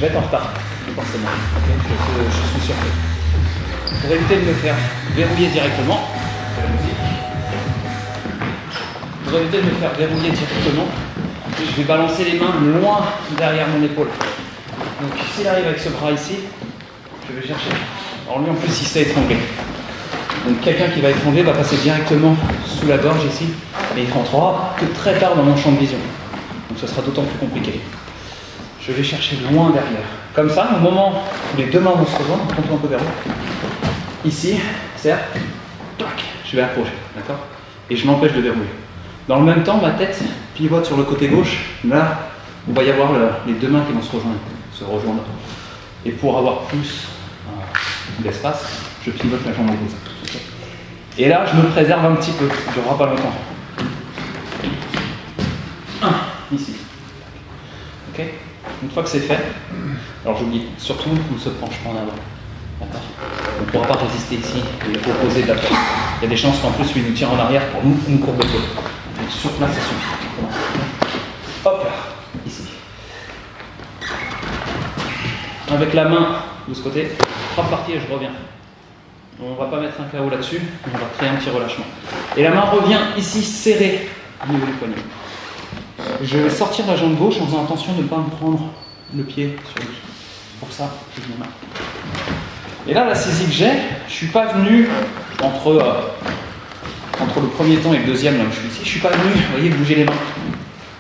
vais être en retard, forcément. Okay, je suis surpris. Pour éviter de me faire verrouiller directement, je vais balancer les mains loin derrière mon épaule. Donc s'il arrive avec ce bras ici, je vais chercher. Alors lui en plus il s'est étranglé. Donc quelqu'un qui va étrangler va passer directement sous la gorge ici, et il rentrera que très tard dans mon champ de vision. Donc ce sera d'autant plus compliqué. Je vais chercher loin derrière. Comme ça, au moment où les deux mains vont se rejoindre, on tourne un peu vers vous. Ici, serre, je vais accrocher, d'accord? Et je m'empêche de verrouiller. Dans le même temps, ma tête pivote sur le côté gauche. Là, il va y avoir les deux mains qui vont se rejoindre. Et pour avoir plus d'espace, je pivote la jambe opposée. Okay. Et là, je me préserve un petit peu. Ça ne durera pas longtemps. Ici. Ok. Une fois que c'est fait, alors j'oublie, surtout on ne se penche pas en avant. D'accord. On ne pourra pas résister ici et opposer de la force. Il y a des chances qu'en plus lui nous tire en arrière pour nous courber le dos. Donc sur place, ça suffit. Hop là, ici. Avec la main de ce côté, frappe partie et je reviens. On ne va pas mettre un KO là-dessus, on va créer un petit relâchement. Et la main revient ici serrée au niveau du poignet. Je vais sortir la jambe gauche en faisant attention de ne pas me prendre le pied sur lui. Pour ça, je mets ma main. Et là, la saisie que j'ai, je ne suis pas venu entre le premier temps et le deuxième, là où je suis ici, je ne suis pas venu, vous voyez, bouger les mains.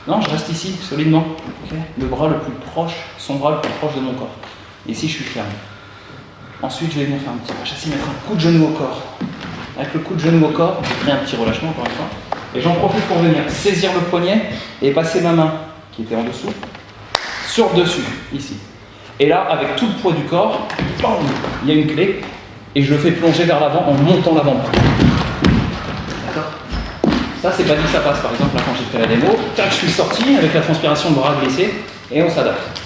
Non, je reste ici, solidement. Okay. Le bras le plus proche, son bras le plus proche de mon corps. Et ici, je suis ferme. Ensuite, je vais venir faire un petit pas chassis, mettre un coup de genou au corps. Avec le coup de genou au corps, je crée un petit relâchement, encore une fois. Et j'en profite pour venir saisir le poignet et passer ma main, qui était en dessous, sur le dessus, ici. Et là, avec tout le poids du corps, bam, il y a une clé, et je le fais plonger vers l'avant en montant l'avant-bras. D'accord? Ça, c'est pas dit que ça passe. Par exemple, là, quand j'ai fait la démo, tac, je suis sorti avec la transpiration de bras glissé, et on s'adapte.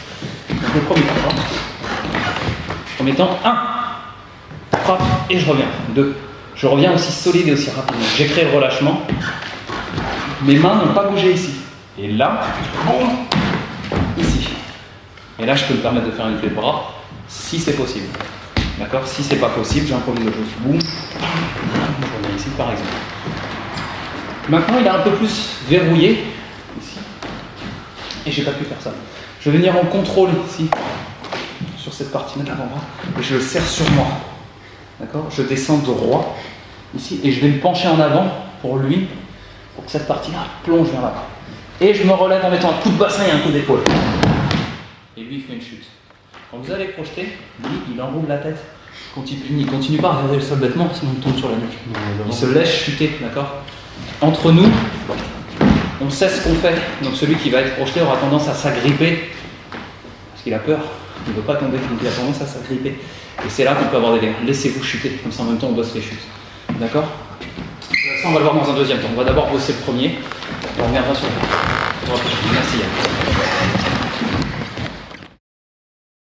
Donc, le premier temps. Premier temps, 1, frappe, et je reviens. 2. Je reviens aussi solide et aussi rapidement. J'ai créé le relâchement. Mes mains n'ont pas bougé ici. Et là, boum, ici. Et là, je peux me permettre de faire une clé de bras, si c'est possible. D'accord? Si c'est pas possible, j'improvise autre chose. Boum, je reviens ici, par exemple. Maintenant, il est un peu plus verrouillé, ici. Et j'ai pas pu faire ça. Je vais venir en contrôle, ici, sur cette partie-là de l'avant-bras, et je le serre sur moi. D'accord? Je descends droit, ici, et je vais me pencher en avant pour lui, pour que cette partie-là plonge vers l'avant. Et je me relève en mettant un coup de bassin et un coup d'épaule. Et lui, il fait une chute. Quand vous allez projeter, lui, il enroule la tête. Il ne continue pas à regarder le sol bêtement, sinon il tombe sur la nuque. Il se laisse chuter, d'accord? Entre nous, on sait ce qu'on fait. Donc celui qui va être projeté aura tendance à s'agripper, parce qu'il a peur. Il ne veut pas tomber, donc il a tendance à s'agripper. Et c'est là qu'on peut avoir des dégâts. Laissez-vous chuter, comme ça en même temps on bosse les chutes. D'accord? Ça on va le voir dans un deuxième temps. On va d'abord bosser le premier, et on reviendra sur le. Merci Yann.